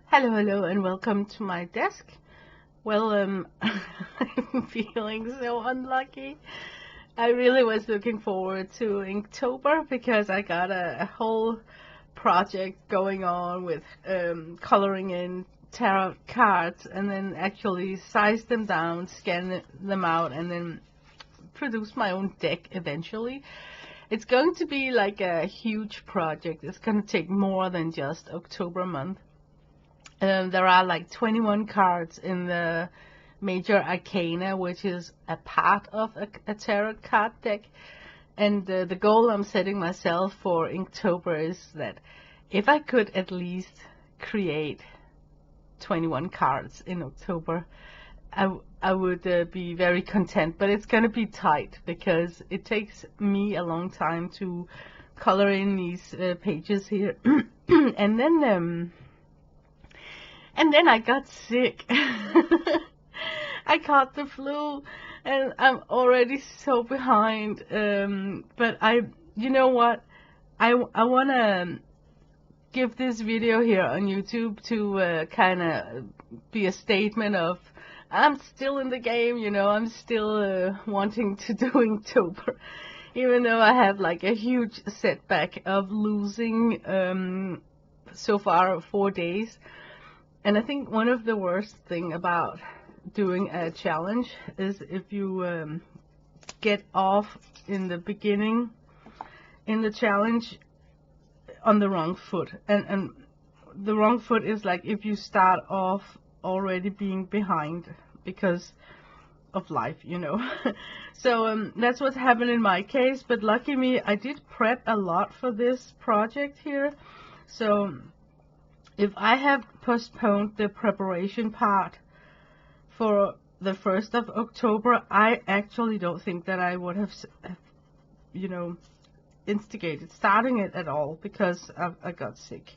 Hello, hello, and welcome to my desk. Well, I'm feeling so unlucky. I really was looking forward to Inktober because I got a whole project going on with coloring in tarot cards and then actually size them down, scan them out, and then produce my own deck eventually. It's going to be like a huge project. It's going to take more than just October month. There are like 21 cards in the major arcana, which is a part of a tarot card deck. And the goal I'm setting myself for Inktober is that if I could at least create 21 cards in October, I would be very content. But it's going to be tight because it takes me a long time to color in these pages here. And then I got sick. I caught the flu and I'm already so behind. But you know what? I want to give this video here on YouTube to kind of be a statement of I'm still in the game, you know, I'm still wanting to do Inktober. Even though I have like a huge setback of losing so far 4 days. And I think one of the worst thing about doing a challenge is if you get off in the beginning in the challenge on the wrong foot. And the wrong foot is like if you start off already being behind because of life, you know. So that's what's happened in my case. But lucky me, I did prep a lot for this project here. So if I have postponed the preparation part for the 1st of October, I actually don't think that I would have, you know, instigated starting it at all because I got sick.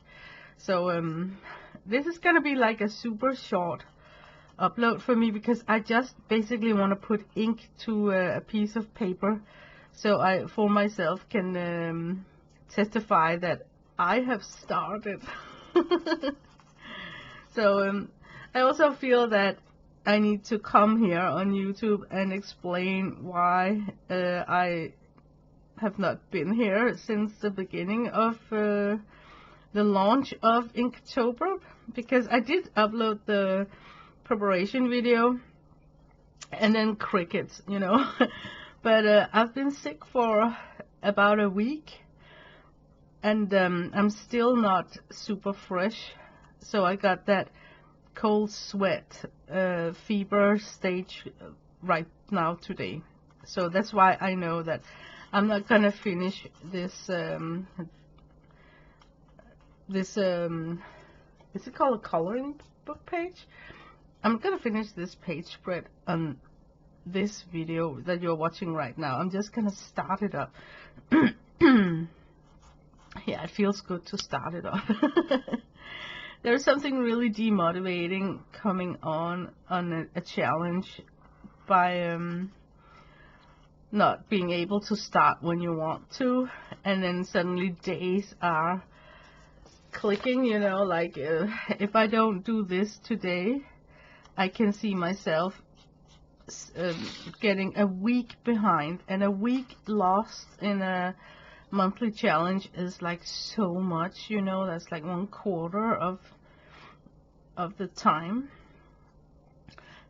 So this is going to be like a super short upload for me because I just basically want to put ink to a piece of paper so I, for myself, can testify that I have started. So I also feel that I need to come here on YouTube and explain why I have not been here since the beginning of the launch of Inktober, because I did upload the preparation video and then crickets, you know. But I've been sick for about a week. And I'm still not super fresh, so I got that cold sweat fever stage right now today. So that's why I know that I'm not gonna finish this is it called a coloring book page? I'm gonna finish this page spread on this video that you're watching right now. I'm just gonna start it up. Yeah, it feels good to start it off. There's something really demotivating coming on a challenge by not being able to start when you want to, and then suddenly days are clicking, you know, like if I don't do this today, I can see myself getting a week behind, and a week lost in a monthly challenge is like so much, you know. That's like 1/4 of the time.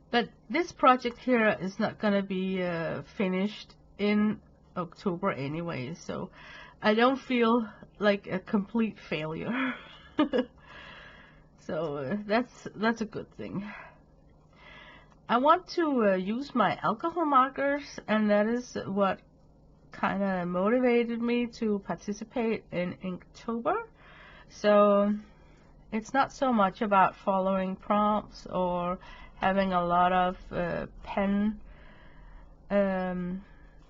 But this project here is not gonna be finished in October anyway, so I don't feel like a complete failure. So that's a good thing. I want to use my alcohol markers, and that is what kind of motivated me to participate in Inktober. So it's not so much about following prompts or having a lot of pen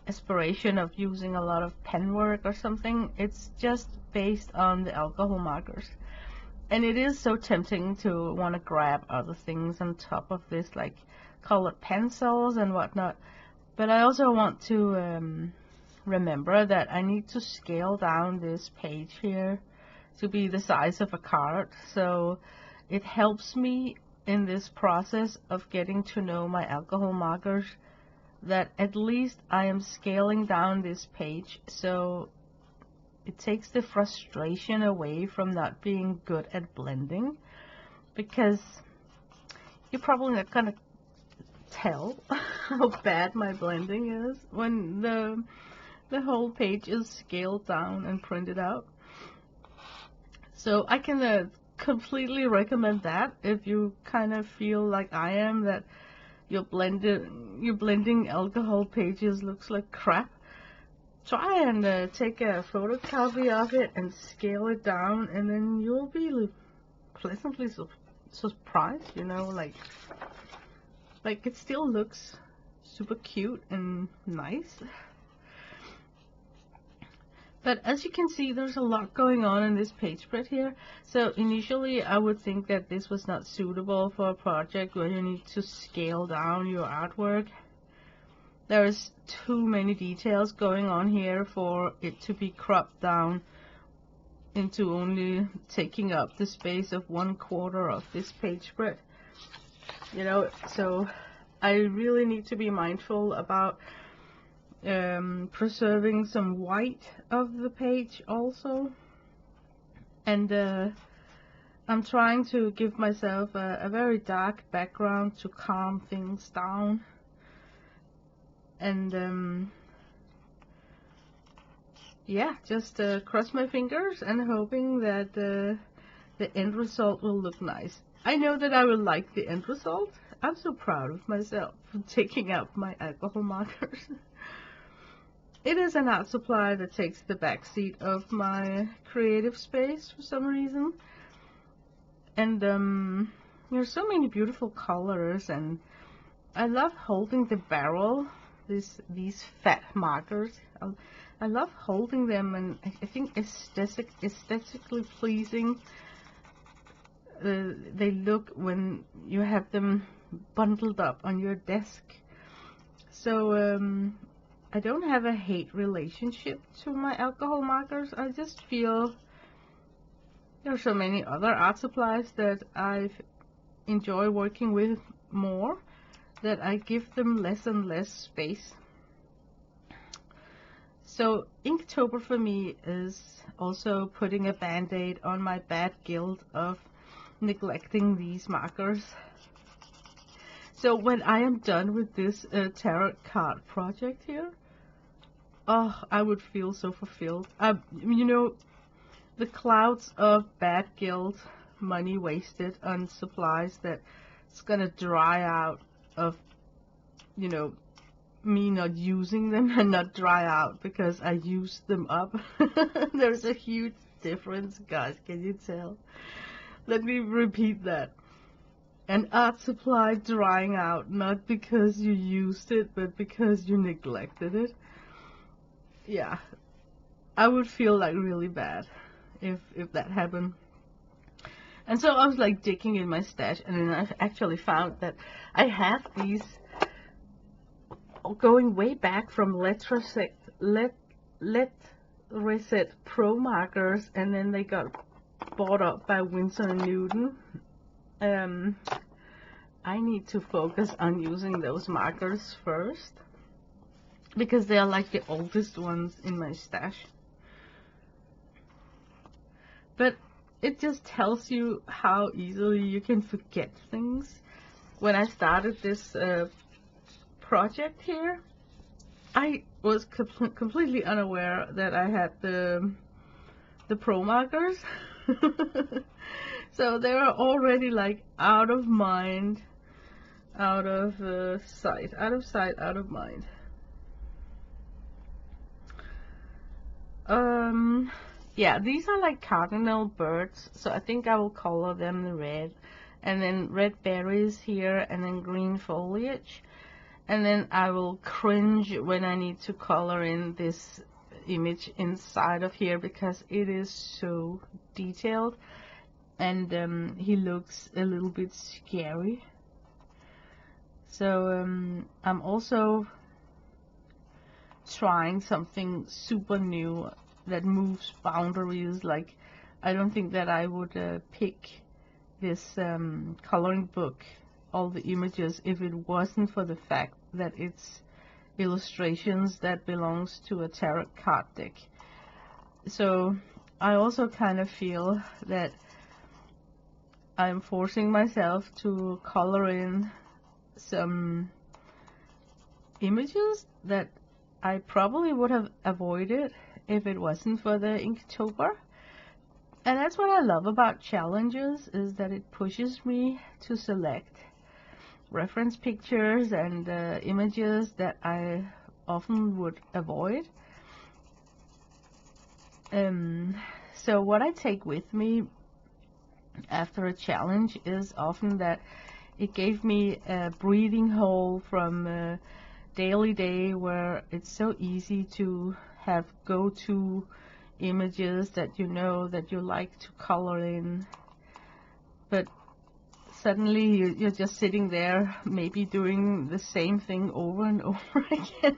aspiration of using a lot of pen work or something. It's just based on the alcohol markers. And it is so tempting to want to grab other things on top of this, like colored pencils and whatnot. But I also want to remember that I need to scale down this page here to be the size of a card. So it helps me in this process of getting to know my alcohol markers that at least I am scaling down this page, so it takes the frustration away from not being good at blending, because you're probably not gonna tell how bad my blending is when the whole page is scaled down and printed out. So I can completely recommend that if you kind of feel like I am, that your blending alcohol pages looks like crap. Try and take a photocopy of it and scale it down, and then you'll be pleasantly surprised, you know, like it still looks super cute and nice. But as you can see, there's a lot going on in this page spread here. So initially I would think that this was not suitable for a project where you need to scale down your artwork. There's too many details going on here for it to be cropped down into only taking up the space of 1/4 of this page spread. You know, so I really need to be mindful about preserving some white of the page also, and I'm trying to give myself a very dark background to calm things down, and yeah, just cross my fingers and hoping that the end result will look nice. I know that I will like the end result. I'm so proud of myself for taking out my alcohol markers. It is an art supply that takes the backseat of my creative space for some reason. And there's so many beautiful colors, and I love holding the barrel, these fat markers. I love holding them, and I think aesthetically pleasing they look when you have them bundled up on your desk. So I don't have a hate relationship to my alcohol markers. I just feel there are so many other art supplies that I enjoy working with more, that I give them less and less space. So Inktober for me is also putting a band-aid on my bad guilt of neglecting these markers. So when I am done with this tarot card project here, oh, I would feel so fulfilled. You know, the clouds of bad guilt, money wasted on supplies that's gonna dry out of, you know, me not using them, and not dry out because I used them up. There's a huge difference, guys. Can you tell? Let me repeat that. An art supply drying out, not because you used it, but because you neglected it. Yeah, I would feel like really bad if that happened. And so I was like digging in my stash, and then I actually found that I have these going way back from Let Reset Pro markers, and then they got bought up by Winsor & Newton. I need to focus on using those markers first, because they are like the oldest ones in my stash. But it just tells you how easily you can forget things. When I started this project here, I was completely unaware that I had the pro markers. So they were already like out of mind, out of sight, out of mind. Yeah, these are like cardinal birds, so I think I will color them red, and then red berries here, and then green foliage, and then I will cringe when I need to color in this image inside of here, because it is so detailed, and he looks a little bit scary. So I'm also trying something super new that moves boundaries. Like, I don't think that I would pick this coloring book, all the images, if it wasn't for the fact that it's illustrations that belongs to a tarot card deck. So I also kind of feel that I'm forcing myself to color in some images that I probably would have avoided if it wasn't for the Inktober. And that's what I love about challenges, is that it pushes me to select reference pictures and images that I often would avoid. So what I take with me after a challenge is often that it gave me a breathing hole from daily day, where it's so easy to have go-to images that you know that you like to color in, but suddenly you're just sitting there maybe doing the same thing over and over again.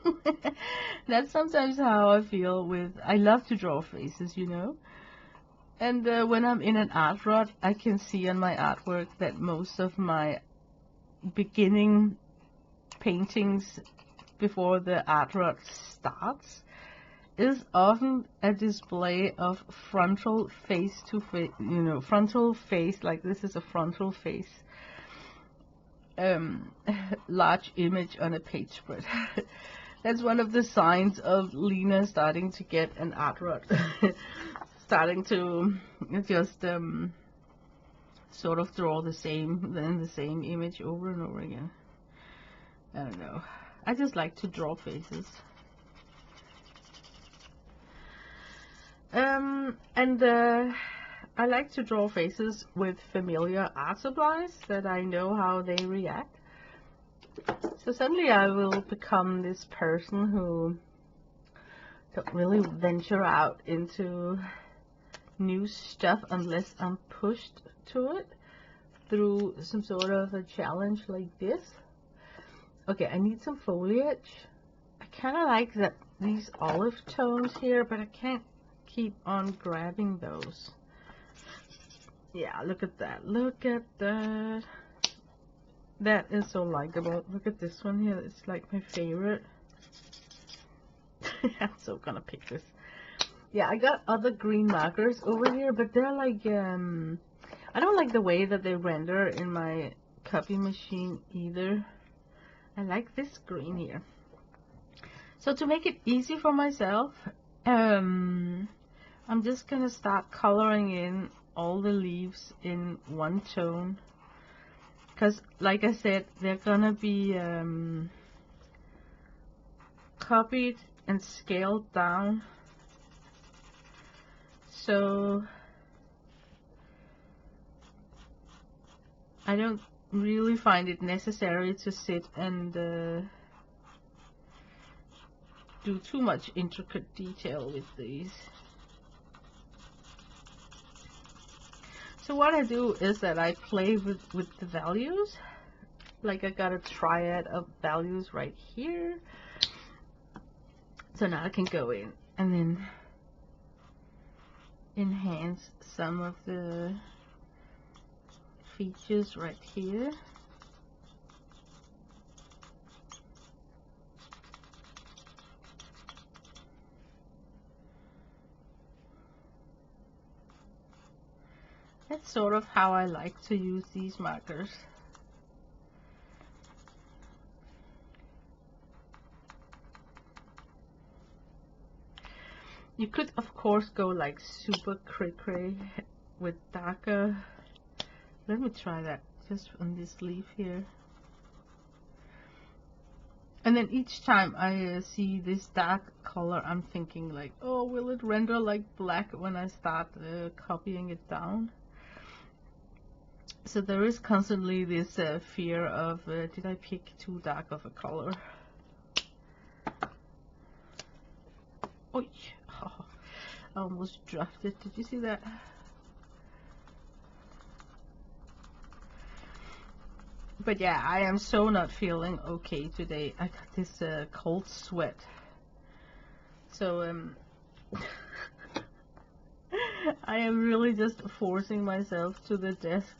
That's sometimes how I feel with, I love to draw faces, you know, and when I'm in an art rut, I can see on my artwork that most of my beginning paintings before the art rut starts is often a display of frontal face to face, you know, frontal face, like this is a frontal face, large image on a page spread. That's one of the signs of Lena starting to get an art rut. Starting to just sort of draw the same image over and over again. I don't know. I just like to draw faces. I like to draw faces with familiar art supplies that I know how they react. So suddenly I will become this person who don't really venture out into new stuff unless I'm pushed to it through some sort of a challenge like this. Okay, I need some foliage. I kind of like these olive tones here, but I can't keep on grabbing those. Yeah, look at that. Look at that. That is so likable. Look at this one here. It's like my favorite. I'm so gonna pick this. Yeah, I got other green markers over here, but they're like, I don't like the way that they render in my copy machine either. I like this green here. So to make it easy for myself, I'm just gonna start coloring in all the leaves in one tone, because like I said, they're gonna be copied and scaled down, so I don't really find it necessary to sit and do too much intricate detail with these. So what I do is that I play with the values. Like I got a triad of values right here. So now I can go in and then enhance some of the features right here. That's sort of how I like to use these markers. You could of course go like super cray-cray with darker. Let me try that just on this leaf here. And then each time I see this dark color, I'm thinking like, oh, will it render like black when I start copying it down? So there is constantly this fear of, did I pick too dark of a color? Oh, I almost dropped it. Did you see that? But yeah, I am so not feeling okay today. I got this cold sweat. So I am really just forcing myself to the desk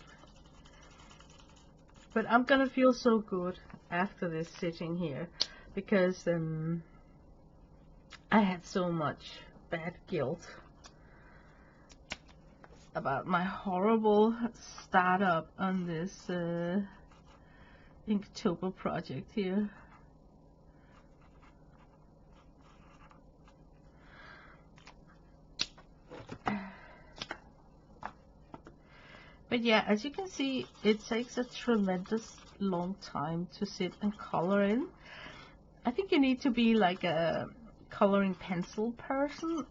But I'm gonna feel so good after this sitting here, because I had so much bad guilt about my horrible startup on this Inktober project here. But yeah, as you can see, it takes a tremendous long time to sit and color in. I think you need to be like a coloring pencil person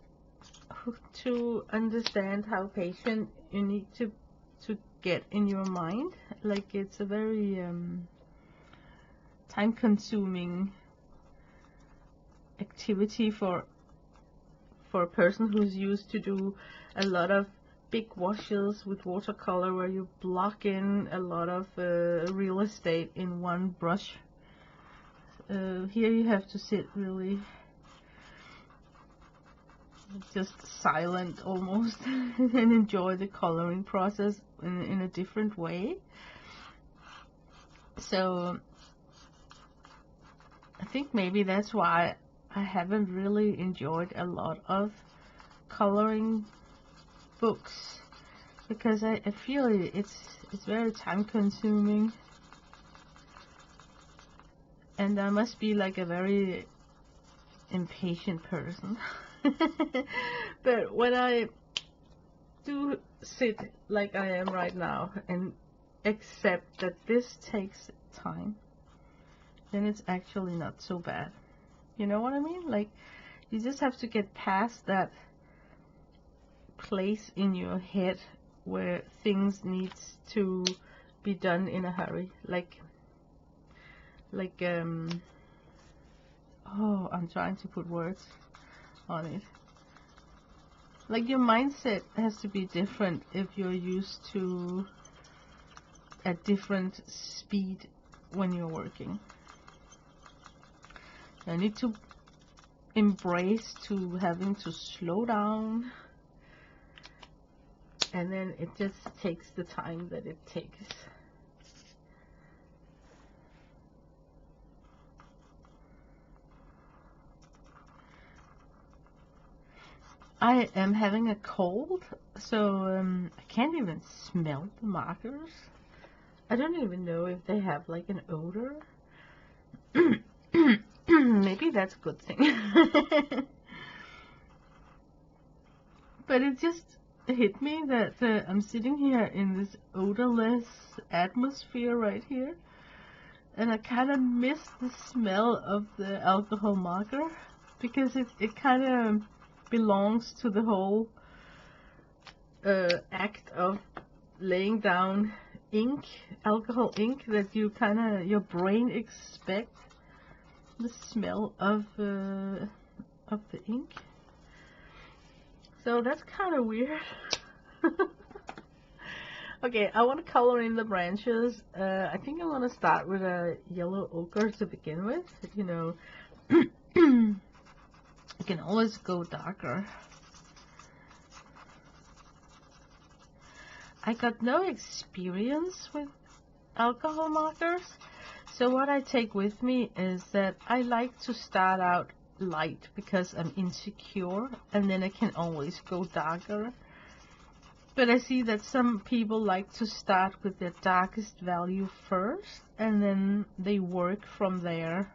to understand how patient you need to get in your mind. Like, it's a very time-consuming activity for a person who's used to do a lot of big washes with watercolor, where you block in a lot of real estate in one brush. Here you have to sit really just silent almost and enjoy the coloring process in a different way. So I think maybe that's why I haven't really enjoyed a lot of coloring books, because I feel it's very time consuming, and I must be like a very impatient person. But when I do sit like I am right now and accept that this takes time, then it's actually not so bad. You know what I mean? Like, you just have to get past that place in your head where things needs to be done in a hurry. Like oh, I'm trying to put words on it. Like, your mindset has to be different if you're used to a different speed when you're working. I need to embrace to having to slow down, and then it just takes the time that it takes. I am having a cold, so I can't even smell the markers. I don't even know if they have like an odor. Maybe that's a good thing. But it just hit me that I'm sitting here in this odorless atmosphere right here, and I kind of miss the smell of the alcohol marker, because it kind of belongs to the whole act of laying down ink, alcohol ink, that you kind of, your brain expects the smell of the ink. So that's kind of weird. Okay, I want to color in the branches. I think I want to start with a yellow ochre to begin with. You know, you can always go darker. I got no experience with alcohol markers, so what I take with me is that I like to start out light because I'm insecure, and then I can always go darker. But I see that some people like to start with their darkest value first, and then they work from there.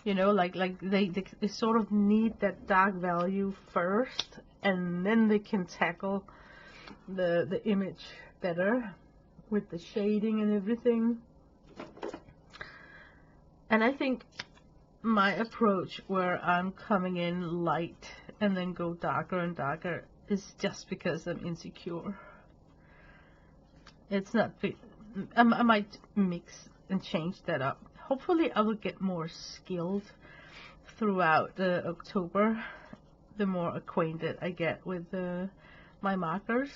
You know, like they sort of need that dark value first, and then they can tackle the image better with the shading and everything. And I think my approach, where I'm coming in light and then go darker and darker, is just because I'm insecure. It's not, I might mix and change that up. Hopefully I will get more skilled throughout October, the more acquainted I get with my markers.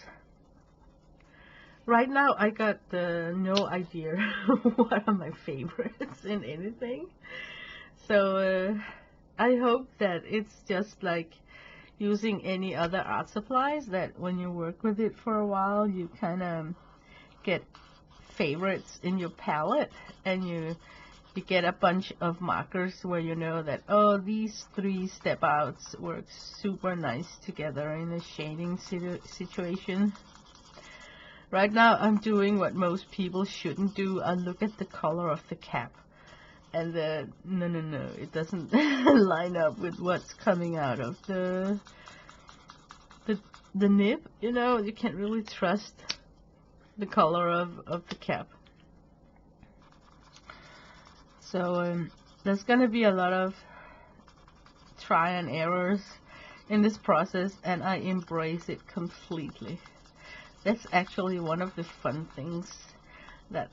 Right now I got no idea what are my favorites in anything. So I hope that it's just like using any other art supplies, that when you work with it for a while, you kind of get favorites in your palette, and you get a bunch of markers where you know that, oh, these 3 step outs work super nice together in a shading situation. Right now I'm doing what most people shouldn't do. I look at the color of the cap, and no, it doesn't line up with what's coming out of the nib. You know, you can't really trust the color of the cap. So there's gonna be a lot of try and errors in this process, and I embrace it completely. That's actually one of the fun things that,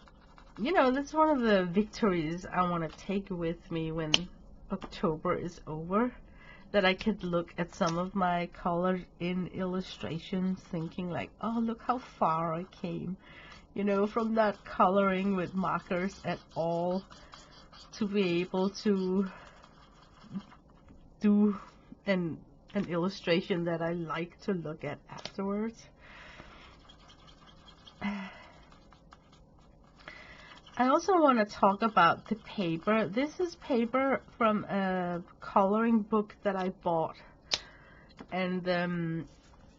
you know, that's one of the victories I want to take with me when October is over. That I could look at some of my colors in illustrations thinking like, oh, look how far I came, you know, from not coloring with markers at all to be able to do an illustration that I like to look at afterwards. I also want to talk about the paper. This is paper from a coloring book that I bought, and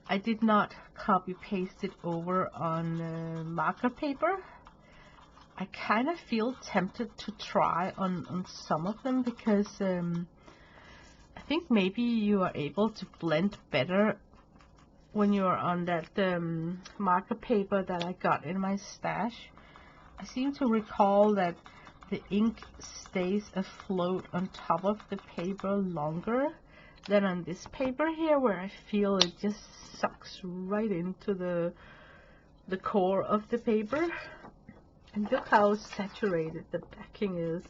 I did not copy paste it over on marker paper. I kind of feel tempted to try on some of them because I think maybe you are able to blend better when you are on that marker paper that I got in my stash. I seem to recall that the ink stays afloat on top of the paper longer than on this paper here, where I feel it just sucks right into the core of the paper. And look how saturated the backing is.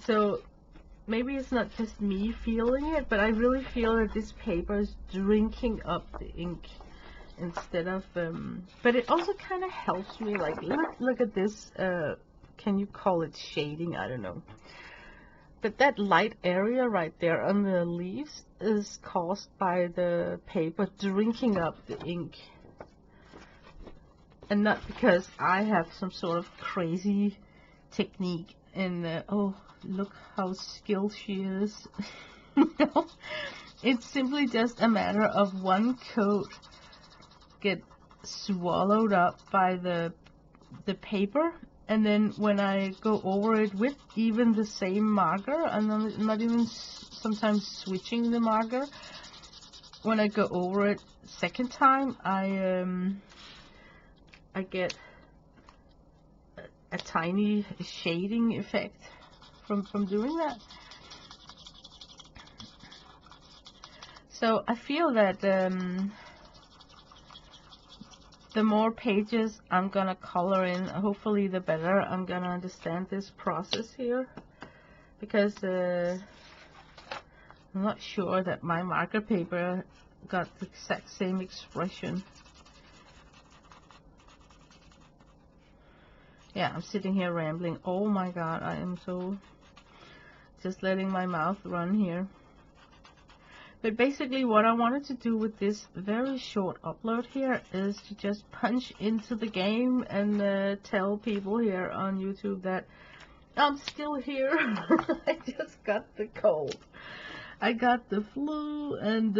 So maybe it's not just me feeling it, but I really feel that this paper is drinking up the ink instead of but it also kind of helps me. Like, look at this, can you call it shading? I don't know, but that light area right there on the leaves is caused by the paper drinking up the ink, and not because I have some sort of crazy technique in oh, look how skilled she is. No, it's simply just a matter of one coat get swallowed up by the paper, and then when I go over it with even the same marker, and I'm not even sometimes switching the marker, when I go over it second time, I get a tiny shading effect from doing that. So I feel that the more pages I'm gonna color in, hopefully the better I'm gonna understand this process here, because I'm not sure that my marker paper got the exact same expression. Yeah, I'm sitting here rambling. Oh my god, I am so just letting my mouth run here. But basically what I wanted to do with this very short upload here is to just punch into the game and tell people here on YouTube that I'm still here. I just got the cold. I got the flu, and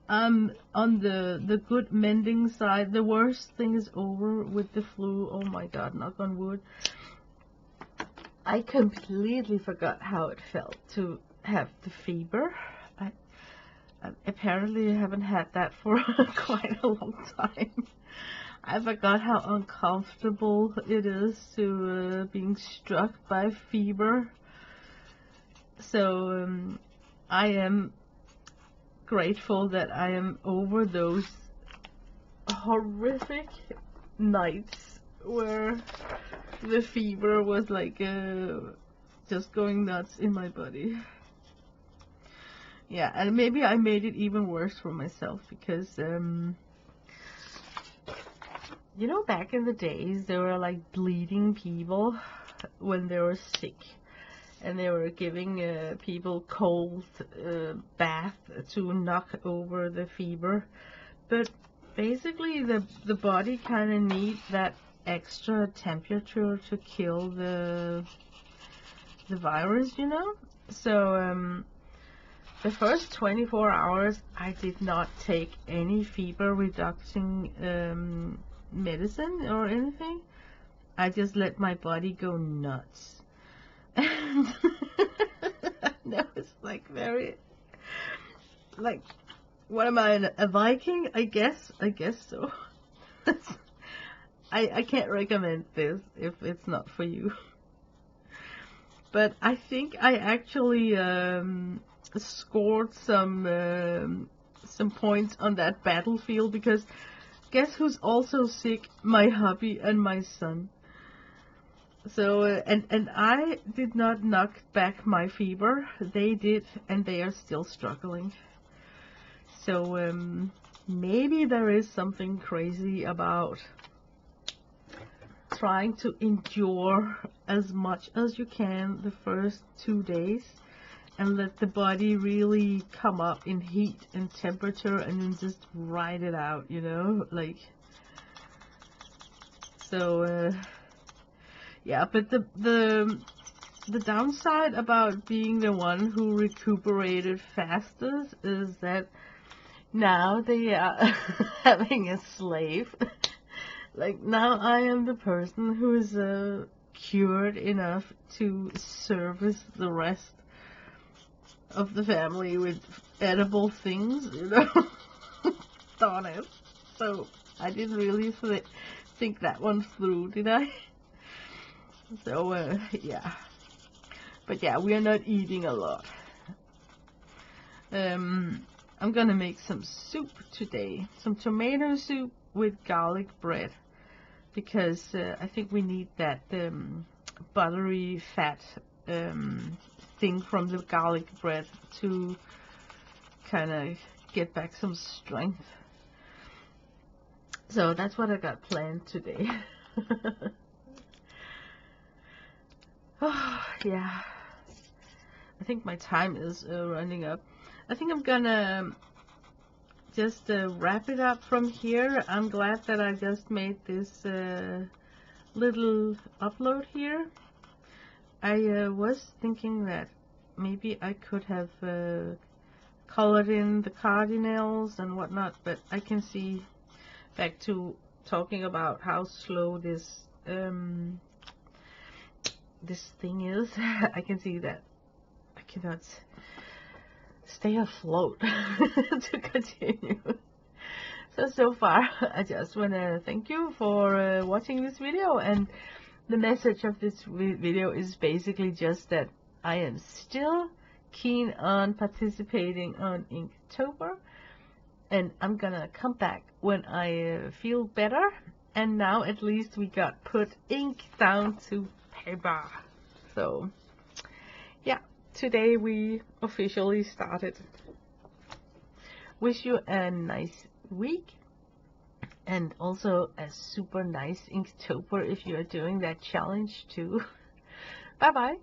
I'm on the good mending side. The worst thing is over with the flu. Oh my god, knock on wood. I completely forgot how it felt to have the fever. I apparently haven't had that for quite a long time. I forgot how uncomfortable it is to being struck by fever. So I am grateful that I am over those horrific nights where the fever was like just going nuts in my body. Yeah, and maybe I made it even worse for myself because you know, back in the days there were like bleeding people when they were sick, and they were giving people cold bath to knock over the fever. But basically the body kind of needs that extra temperature to kill the virus, you know. So the first 24 hours I did not take any fever reducing medicine or anything. I just let my body go nuts. And that was like very, like, what am I, a Viking? I guess so. I can't recommend this if it's not for you. But I think I actually scored some points on that battlefield, because guess who's also sick? My hubby and my son. So and I did not knock back my fever. They did, and they are still struggling. So maybe there is something crazy about trying to endure as much as you can the first 2 days and let the body really come up in heat and temperature and then just ride it out, you know, like. So yeah, but the downside about being the one who recuperated fastest is that now they are having a slave. Like, now I am the person who is cured enough to service the rest of the family with edible things, you know. Darn it. So I didn't really think that one through, did I? So yeah. But yeah, we are not eating a lot. I'm gonna make some soup today. Some tomato soup with garlic bread. Because I think we need that buttery fat thing from the garlic bread to kind of get back some strength. So that's what I got planned today. Oh, yeah. I think my time is running up. I think I'm gonna just wrap it up from here. I'm glad that I just made this little upload here. I was thinking that maybe I could have colored in the cardinals and whatnot, but I can see, back to talking about how slow this this thing is, I can see that I cannot stay afloat to continue. So far, I just want to thank you for watching this video, and the message of this video is basically just that I am still keen on participating on Inktober, and I'm gonna come back when I feel better. And now at least we got put ink down to paper. So yeah, today we officially started. Wish you a nice week, and also a super nice Inktober if you are doing that challenge too. Bye bye.